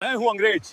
मैं हूं अंग्रेज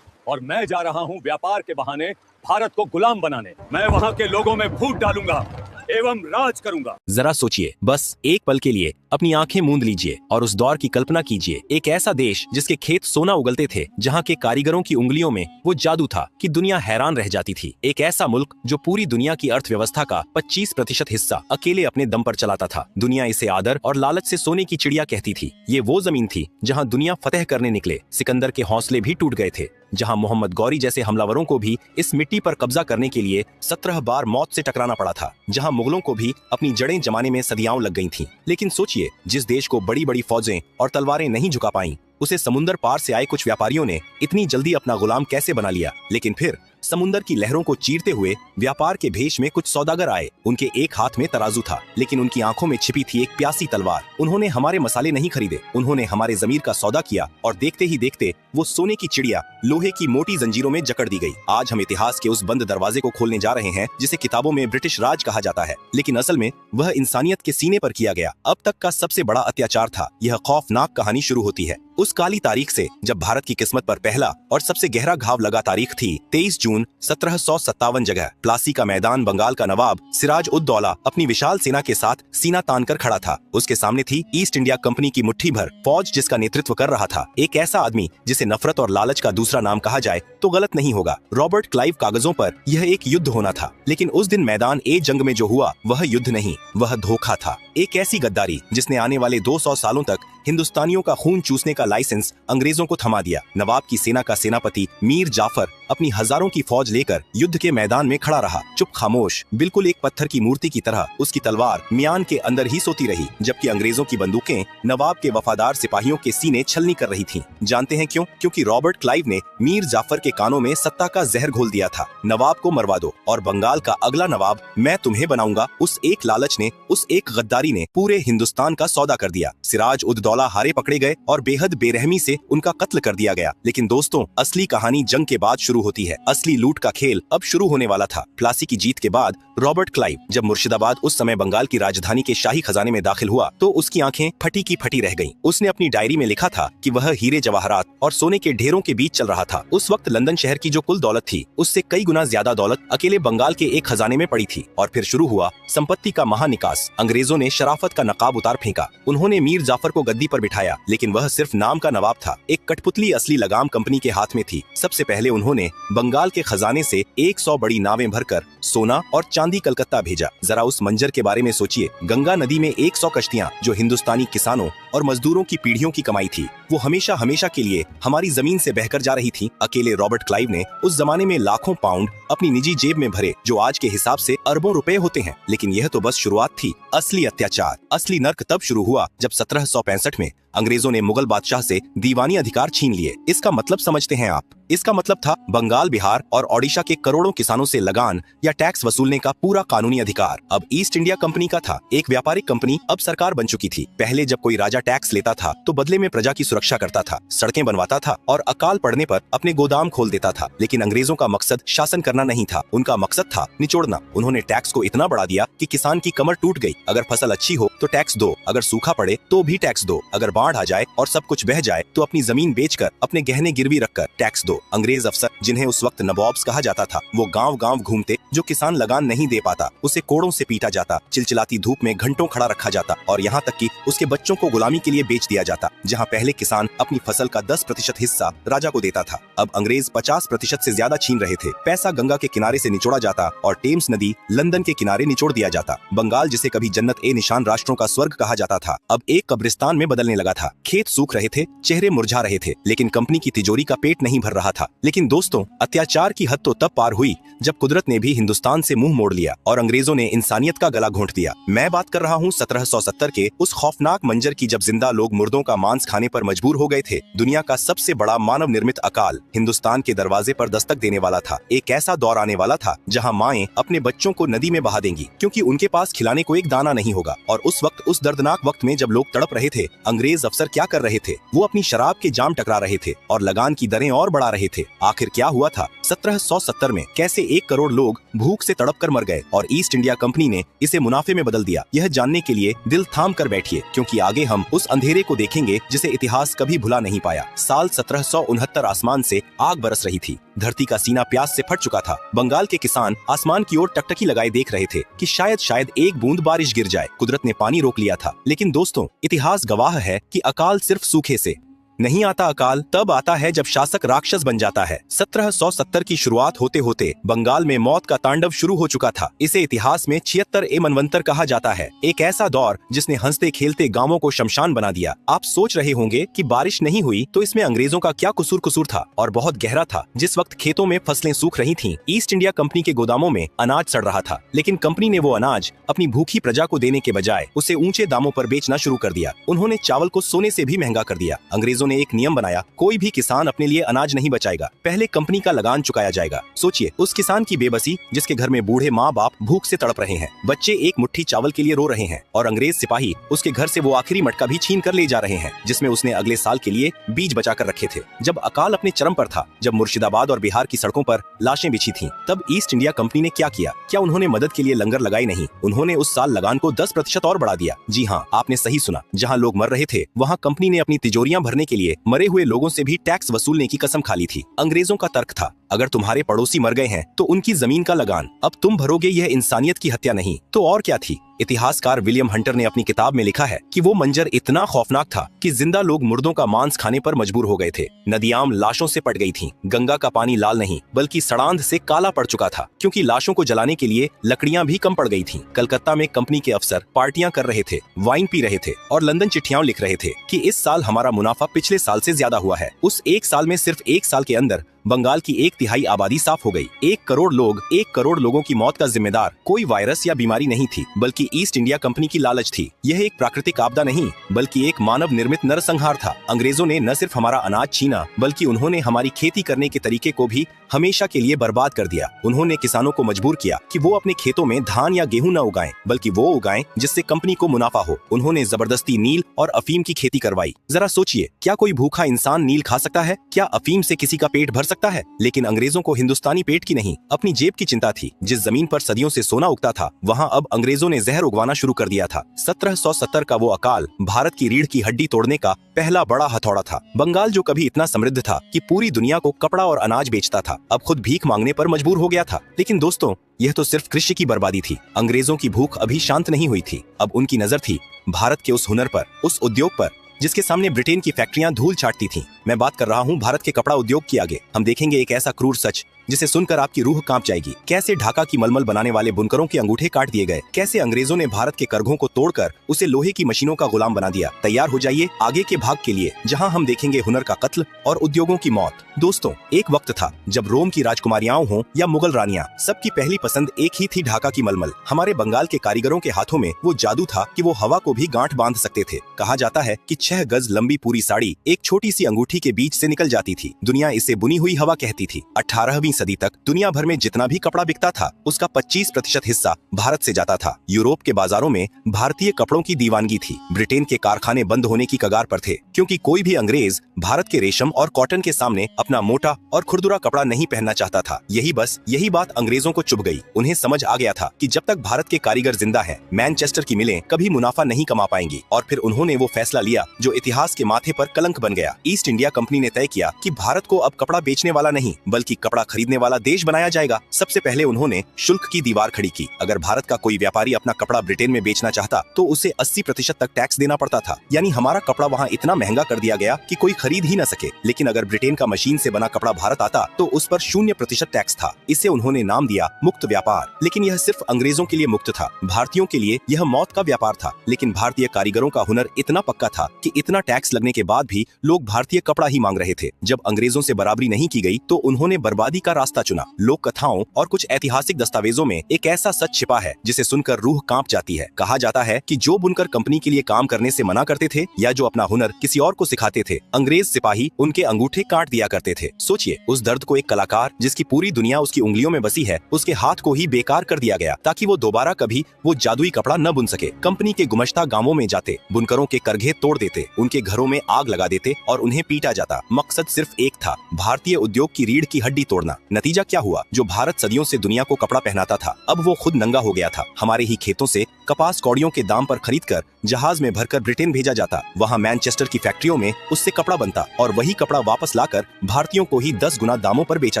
और मैं जा रहा हूं व्यापार के बहाने भारत को गुलाम बनाने। मैं वहां के लोगों में फूट डालूंगा एवं राज करूंगा। जरा सोचिए, बस एक पल के लिए अपनी आंखें मूंद लीजिए और उस दौर की कल्पना कीजिए। एक ऐसा देश जिसके खेत सोना उगलते थे, जहां के कारीगरों की उंगलियों में वो जादू था कि दुनिया हैरान रह जाती थी। एक ऐसा मुल्क जो पूरी दुनिया की अर्थव्यवस्था का 25% हिस्सा अकेले अपने दम पर चलाता था। दुनिया इसे आदर और लालच से सोने की चिड़िया कहती थी। ये वो जमीन थी जहाँ दुनिया फतेह करने निकले सिकंदर के हौसले भी टूट गए थे, जहां मोहम्मद गौरी जैसे हमलावरों को भी इस मिट्टी पर कब्जा करने के लिए 17 बार मौत से टकराना पड़ा था, जहां मुगलों को भी अपनी जड़ें जमाने में सदियां लग गई थीं। लेकिन सोचिए, जिस देश को बड़ी बड़ी फौजें और तलवारें नहीं झुका पाईं, उसे समुंदर पार से आए कुछ व्यापारियों ने इतनी जल्दी अपना गुलाम कैसे बना लिया। लेकिन फिर समुंदर की लहरों को चीरते हुए व्यापार के भेष में कुछ सौदागर आए। उनके एक हाथ में तराजू था, लेकिन उनकी आंखों में छिपी थी एक प्यासी तलवार। उन्होंने हमारे मसाले नहीं खरीदे, उन्होंने हमारे जमीर का सौदा किया और देखते ही देखते वो सोने की चिड़िया लोहे की मोटी जंजीरों में जकड़ दी गई। आज हम इतिहास के उस बंद दरवाजे को खोलने जा रहे हैं जिसे किताबों में ब्रिटिश राज कहा जाता है, लेकिन असल में वह इंसानियत के सीने पर किया गया अब तक का सबसे बड़ा अत्याचार था। यह खौफनाक कहानी शुरू होती है उस काली तारीख से जब भारत की किस्मत पर पहला और सबसे गहरा घाव लगा। तारीख थी 23 जून 1757। जगह प्लासी का मैदान। बंगाल का नवाब सिराज उद दौला अपनी विशाल सेना के साथ सीना तान कर खड़ा था। उसके सामने थी ईस्ट इंडिया कंपनी की मुट्ठी भर फौज, जिसका नेतृत्व कर रहा था एक ऐसा आदमी जिसे नफरत और लालच का दूसरा नाम कहा जाए तो गलत नहीं होगा। Robert Clive. कागजों पर यह एक युद्ध होना था, लेकिन उस दिन मैदान ए जंग में जो हुआ वह युद्ध नहीं, वह धोखा था। एक ऐसी गद्दारी जिसने आने वाले 200 सालों तक हिंदुस्तानियों का खून चूसने का लाइसेंस अंग्रेजों को थमा दिया। नवाब की सेना का सेनापति मीर जाफर अपनी हजारों की फौज लेकर युद्ध के मैदान में खड़ा रहा, चुप खामोश, बिल्कुल एक पत्थर की मूर्ति की तरह। उसकी तलवार म्यान के अंदर ही सोती रही, जबकि अंग्रेजों की बंदूकें नवाब के वफादार सिपाहियों के सीने छलनी कर रही थीं। जानते हैं क्यों? क्योंकि रॉबर्ट क्लाइव ने मीर जाफर के कानों में सत्ता का जहर घोल दिया था। नवाब को मरवा दो और बंगाल का अगला नवाब मैं तुम्हें बनाऊंगा। उस एक लालच ने, उस एक गद्दारी ने पूरे हिंदुस्तान का सौदा कर दिया। सिराज उद दौला हारे पकड़े गए और बेहद बेरहमी से उनका कत्ल कर दिया गया। लेकिन दोस्तों, असली कहानी जंग के बाद शुरू होती है। असली लूट का खेल अब शुरू होने वाला था। प्लासी की जीत के बाद रॉबर्ट क्लाइव जब मुर्शिदाबाद, उस समय बंगाल की राजधानी, के शाही खजाने में दाखिल हुआ तो उसकी आंखें फटी की फटी रह गईं। उसने अपनी डायरी में लिखा था कि वह हीरे जवाहरात और सोने के ढेरों के बीच चल रहा था। उस वक्त लंदन शहर की जो कुल दौलत थी, उससे कई गुना ज्यादा दौलत अकेले बंगाल के एक खजाने में पड़ी थी। और फिर शुरू हुआ संपत्ति का महानिकास। अंग्रेजों ने शराफत का नकाब उतार फेंका। उन्होंने मीर जाफर को गद्दी पर बिठाया, लेकिन वह सिर्फ नाम का नवाब था। एक कठपुतली असली लगाम कंपनी के हाथ में थी। सबसे पहले उन्होंने बंगाल के खजाने से 100 बड़ी नावें भरकर सोना और चांदी कलकत्ता भेजा। जरा उस मंजर के बारे में सोचिए। गंगा नदी में 100 कश्तियां जो हिंदुस्तानी किसानों और मजदूरों की पीढ़ियों की कमाई थी, वो हमेशा हमेशा के लिए हमारी जमीन से बहकर जा रही थी। अकेले रॉबर्ट क्लाइव ने उस जमाने में लाखों पाउंड अपनी निजी जेब में भरे, जो आज के हिसाब से अरबों रुपए होते हैं। लेकिन यह तो बस शुरुआत थी। असली अत्याचार, असली नर्क तब शुरू हुआ जब 1765 में अंग्रेजों ने मुगल बादशाह से दीवानी अधिकार छीन लिए। इसका मतलब समझते हैं आप? इसका मतलब था बंगाल, बिहार और ओडिशा के करोड़ों किसानों से लगान या टैक्स वसूलने का पूरा कानूनी अधिकार अब ईस्ट इंडिया कंपनी का था। एक व्यापारिक कंपनी अब सरकार बन चुकी थी। पहले जब कोई राजा टैक्स लेता था तो बदले में प्रजा की सुरक्षा करता था, सड़कें बनवाता था और अकाल पड़ने पर अपने गोदाम खोल देता था। लेकिन अंग्रेजों का मकसद शासन करना नहीं था, उनका मकसद था निचोड़ना। उन्होंने टैक्स को इतना बढ़ा दिया कि किसान की कमर टूट गई। अगर फसल अच्छी हो तो टैक्स दो, अगर सूखा पड़े तो भी टैक्स दो, अगर बाढ़ आ जाए और सब कुछ बह जाए तो अपनी जमीन बेचकर, अपने गहने गिरवी रखकर टैक्स दो। अंग्रेज अफसर, जिन्हें उस वक्त नवाब्स कहा जाता था, वो गांव गांव घूमते। जो किसान लगान नहीं दे पाता उसे कोड़ों से पीटा जाता, चिलचिलाती धूप में घंटों खड़ा रखा जाता और यहाँ तक कि उसके बच्चों को गुलामी के लिए बेच दिया जाता। जहाँ पहले किसान अपनी फसल का 10% हिस्सा राजा को देता था, अब अंग्रेज 50% से ज्यादा छीन रहे थे। पैसा गंगा के किनारे से निचोड़ा जाता और टेम्स नदी लंदन के किनारे निचोड़ दिया जाता। बंगाल, जिसे कभी जन्नत ए निशान राष्ट्रों का स्वर्ग कहा जाता था, अब एक कब्रिस्तान में बदलने लगा था। खेत सूख रहे थे, चेहरे मुरझा रहे थे, लेकिन कंपनी की तिजोरी का पेट नहीं भर रहा था। लेकिन दोस्तों, अत्याचार की हद तो तब पार हुई जब कुदरत ने भी हिंदुस्तान से मुंह मोड़ लिया और अंग्रेजों ने इंसानियत का गला घोंट दिया। मैं बात कर रहा हूँ 1770 के उस खौफनाक मंजर की, जब जिंदा लोग मुर्दों का मांस खाने पर मजबूर हो गए थे। दुनिया का सबसे बड़ा मानव निर्मित अकाल हिंदुस्तान के दरवाजे पर दस्तक देने वाला था। एक ऐसा दौर आने वाला था जहाँ माएं अपने बच्चों को नदी में बहा देंगी, क्योंकि उनके पास खिलाने को एक दाना नहीं होगा। और उस वक्त, उस दर्दनाक वक्त में जब लोग तड़प रहे थे, अंग्रेज अफसर क्या कर रहे थे? वो अपनी शराब के जाम टकरा रहे थे और लगान की दरें और बढ़ा रहे थे। आखिर क्या हुआ था? 1770 में कैसे 1 करोड़ लोग भूख से तड़प कर मर गए और ईस्ट इंडिया कंपनी ने इसे मुनाफे में बदल दिया। यह जानने के लिए दिल थाम कर बैठिए, क्योंकि आगे हम उस अंधेरे को देखेंगे जिसे इतिहास कभी भुला नहीं पाया। साल 1769 आसमान से आग बरस रही थी। धरती का सीना प्यास से फट चुका था। बंगाल के किसान आसमान की ओर टकटकी लगाए देख रहे थे कि शायद एक बूंद बारिश गिर जाए। कुदरत ने पानी रोक लिया था। लेकिन दोस्तों, इतिहास गवाह है कि अकाल सिर्फ सूखे से नहीं आता। अकाल तब आता है जब शासक राक्षस बन जाता है। 1770 की शुरुआत होते होते बंगाल में मौत का तांडव शुरू हो चुका था। इसे इतिहास में 76 मनवंतर कहा जाता है। एक ऐसा दौर जिसने हंसते खेलते गांवों को शमशान बना दिया। आप सोच रहे होंगे कि बारिश नहीं हुई तो इसमें अंग्रेजों का क्या कसूर था, और बहुत गहरा था। जिस वक्त खेतों में फसलें सूख रही थीं, ईस्ट इंडिया कंपनी के गोदामों में अनाज सड़ रहा था। लेकिन कंपनी ने वो अनाज अपनी भूखी प्रजा को देने के बजाय उसे ऊंचे दामों पर बेचना शुरू कर दिया। उन्होंने चावल को सोने से भी महंगा कर दिया। अंग्रेजों ने एक नियम बनाया, कोई भी किसान अपने लिए अनाज नहीं बचाएगा, पहले कंपनी का लगान चुकाया जाएगा। सोचिए उस किसान की बेबसी जिसके घर में बूढ़े माँ बाप भूख से तड़प रहे हैं, बच्चे एक मुट्ठी चावल के लिए रो रहे हैं, और अंग्रेज सिपाही उसके घर से वो आखिरी मटका भी छीन कर ले जा रहे हैं जिसमें उसने अगले साल के लिए बीज बचा कर रखे थे। जब अकाल अपने चरम पर था, जब मुर्शिदाबाद और बिहार की सड़कों पर लाशें बिछी थीं, तब ईस्ट इंडिया कंपनी ने क्या किया? क्या उन्होंने मदद के लिए लंगर लगाई? नहीं, उन्होंने उस साल लगान को 10% और बढ़ा दिया। जी हाँ, आपने सही सुना। जहाँ लोग मर रहे थे वहाँ कंपनी ने अपनी तिजोरियां भरने के लिए मरे हुए लोगों से भी टैक्स वसूलने की कसम खा ली थी। अंग्रेजों का तर्क था, अगर तुम्हारे पड़ोसी मर गए हैं तो उनकी जमीन का लगान अब तुम भरोगे। यह इंसानियत की हत्या नहीं तो और क्या थी? इतिहासकार विलियम हंटर ने अपनी किताब में लिखा है कि वो मंजर इतना खौफनाक था कि जिंदा लोग मुर्दों का मांस खाने पर मजबूर हो गए थे। नदियां लाशों से पट गई थीं। गंगा का पानी लाल नहीं बल्कि सड़ांध से काला पड़ चुका था, क्योंकि लाशों को जलाने के लिए लकड़ियां भी कम पड़ गई थीं। कलकत्ता में कंपनी के अफसर पार्टियां कर रहे थे, वाइन पी रहे थे और लंदन चिट्ठियां लिख रहे थे कि इस साल हमारा मुनाफा पिछले साल से ज्यादा हुआ है। उस एक साल में, सिर्फ एक साल के अंदर बंगाल की 1/3 आबादी साफ हो गई। 1 करोड़ लोगों की मौत का जिम्मेदार कोई वायरस या बीमारी नहीं थी, बल्कि ईस्ट इंडिया कंपनी की लालच थी। यह एक प्राकृतिक आपदा नहीं बल्कि एक मानव निर्मित नरसंहार था। अंग्रेजों ने न सिर्फ हमारा अनाज छीना, बल्कि उन्होंने हमारी खेती करने के तरीके को भी हमेशा के लिए बर्बाद कर दिया। उन्होंने किसानों को मजबूर किया कि वो अपने खेतों में धान या गेहूं न उगाएं, बल्कि वो उगाएं जिससे कंपनी को मुनाफा हो। उन्होंने जबरदस्ती नील और अफीम की खेती करवाई। जरा सोचिए, क्या कोई भूखा इंसान नील खा सकता है? क्या अफीम से किसी का पेट भर सकता है? लेकिन अंग्रेजों को हिंदुस्तानी पेट की नहीं, अपनी जेब की चिंता थी। जिस जमीन पर सदियों से सोना उगता था, वहाँ अब अंग्रेजों ने जहर उगवाना शुरू कर दिया था। 1770 का वो अकाल भारत की रीढ़ की हड्डी तोड़ने का पहला बड़ा हथौड़ा था। बंगाल जो कभी इतना समृद्ध था कि पूरी दुनिया को कपड़ा और अनाज बेचता था, अब खुद भीख मांगने पर मजबूर हो गया था। लेकिन दोस्तों, यह तो सिर्फ कृषि की बर्बादी थी। अंग्रेजों की भूख अभी शांत नहीं हुई थी। अब उनकी नजर थी भारत के उस हुनर पर, उस उद्योग पर जिसके सामने ब्रिटेन की फैक्ट्रियां धूल चाटती थीं। मैं बात कर रहा हूं भारत के कपड़ा उद्योग की। आगे हम देखेंगे एक ऐसा क्रूर सच जिसे सुनकर आपकी रूह कांप जाएगी। कैसे ढाका की मलमल बनाने वाले बुनकरों के अंगूठे काट दिए गए, कैसे अंग्रेजों ने भारत के करघों को तोड़कर उसे लोहे की मशीनों का गुलाम बना दिया। तैयार हो जाइए आगे के भाग के लिए, जहां हम देखेंगे हुनर का कत्ल और उद्योगों की मौत। दोस्तों, एक वक्त था जब रोम की राजकुमारियां हों या मुगल रानियां, सबकी पहली पसंद एक ही थी, ढाका की मलमल। हमारे बंगाल के कारीगरों के हाथों में वो जादू था कि वो हवा को भी गांठ बांध सकते थे। कहा जाता है कि 6 गज लंबी पूरी साड़ी एक छोटी सी अंगूठी के बीच से निकल जाती थी। दुनिया इसे बुनी हुई हवा कहती थी। 18वीं सदी तक दुनिया भर में जितना भी कपड़ा बिकता था, उसका 25% हिस्सा भारत से जाता था। यूरोप के बाजारों में भारतीय कपड़ों की दीवानगी थी। ब्रिटेन के कारखाने बंद होने की कगार पर थे, क्योंकि कोई भी अंग्रेज भारत के रेशम और कॉटन के सामने अपना मोटा और खुरदुरा कपड़ा नहीं पहनना चाहता था। यही बात अंग्रेजों को चुभ गई। उन्हें समझ आ गया था कि जब तक भारत के कारीगर जिंदा हैं, मैनचेस्टर की मिलें कभी मुनाफा नहीं कमा पाएंगी। और फिर उन्होंने वो फैसला लिया जो इतिहास के माथे पर कलंक बन गया। ईस्ट इंडिया कंपनी ने तय किया कि भारत को अब कपड़ा बेचने वाला नहीं, बल्कि कपड़ा खरीदने वाला देश बनाया जाएगा। सबसे पहले उन्होंने शुल्क की दीवार खड़ी की। अगर भारत का कोई व्यापारी अपना कपड़ा ब्रिटेन में बेचना चाहता तो उसे 80% तक टैक्स देना पड़ता था। यानी हमारा कपड़ा वहाँ इतना महंगा कर दिया गया कि कोई खरीद ही न सके। लेकिन अगर ब्रिटेन का मशीन से बना कपड़ा भारत आता तो उस पर 0% टैक्स था। इसे उन्होंने नाम दिया मुक्त व्यापार। लेकिन यह सिर्फ अंग्रेजों के लिए मुक्त था, भारतीयों के लिए यह मौत का व्यापार था। लेकिन भारतीय कारीगरों का हुनर इतना पक्का था कि इतना टैक्स लगने के बाद भी लोग भारतीय कपड़ा ही मांग रहे थे। जब अंग्रेजों से बराबरी नहीं की गई तो उन्होंने बर्बादी का रास्ता चुना। लोक कथाओं और कुछ ऐतिहासिक दस्तावेजों में एक ऐसा सच छिपा है जिसे सुनकर रूह कांप जाती है। कहा जाता है कि जो बुनकर कंपनी के लिए काम करने से मना करते थे या जो अपना हुनर किसी और को सिखाते थे, अंग्रेज सिपाही उनके अंगूठे काट दिया करते थे। सोचिए उस दर्द को। एक कलाकार जिसकी पूरी दुनिया उसकी उंगलियों में बसी है, उसके हाथ को ही बेकार कर दिया गया ताकि वो दोबारा कभी वो जादुई कपड़ा न बुन सके। कंपनी के गुमश्ता गांवों में जाते बुनकरों के करघे तोड़ देते करते, उनके घरों में आग लगा देते और उन्हें पीटा जाता। मकसद सिर्फ एक था, भारतीय उद्योग की रीढ़ की हड्डी तोड़ना। नतीजा क्या हुआ? जो भारत सदियों से दुनिया को कपड़ा पहनाता था, अब वो खुद नंगा हो गया था। हमारे ही खेतों से कपास कौड़ियों के दाम पर खरीदकर जहाज में भरकर ब्रिटेन भेजा जाता। वहाँ मैनचेस्टर की फैक्ट्रियों में उससे कपड़ा बनता और वही कपड़ा वापस लाकर भारतीयों को ही 10 गुना दामों पर बेचा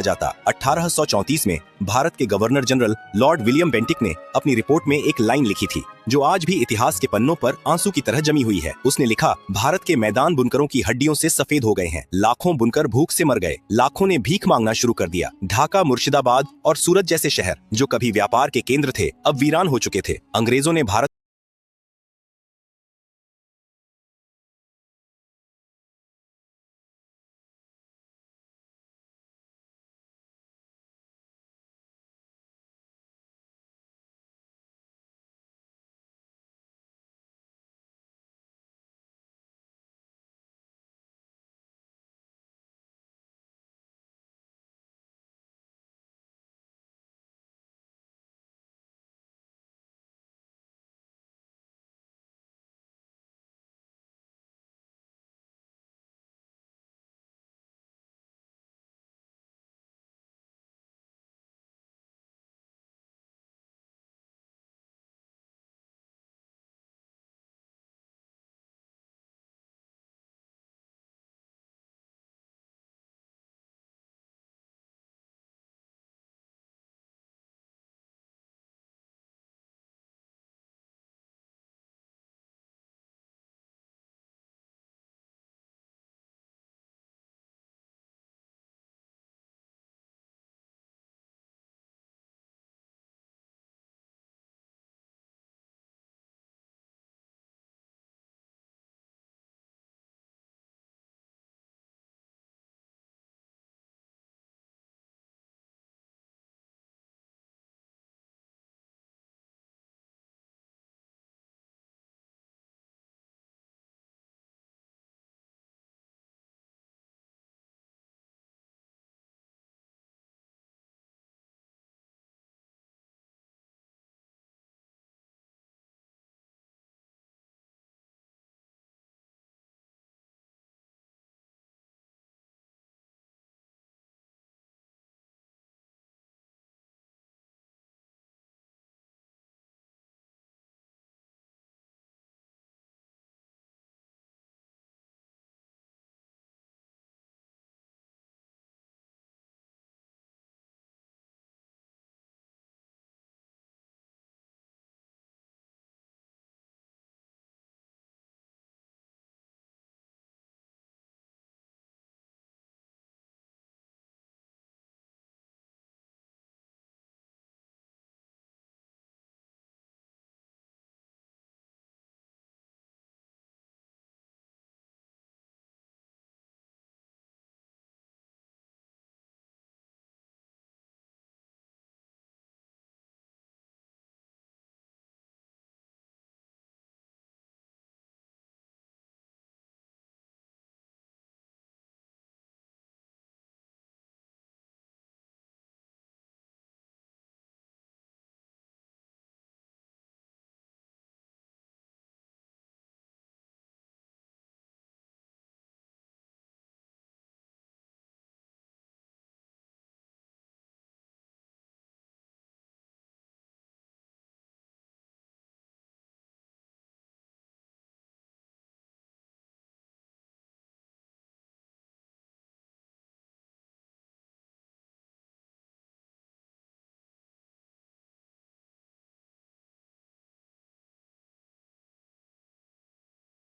जाता। 1834 में भारत के governor general Lord William Bentinck ने अपनी रिपोर्ट में एक लाइन लिखी थी जो आज भी इतिहास के पन्नों पर आंसू की तरह जमी हुई है। उसने लिखा, भारत के मैदान बुनकरों की हड्डियों से सफेद हो गए हैं। लाखों बुनकर भूख से मर गए, लाखों ने भीख मांगना शुरू कर दिया। ढाका, मुर्शिदाबाद और सूरत जैसे शहर जो कभी व्यापार के केंद्र थे, अब वीरान हो चुके थे। अंग्रेजों ने भारत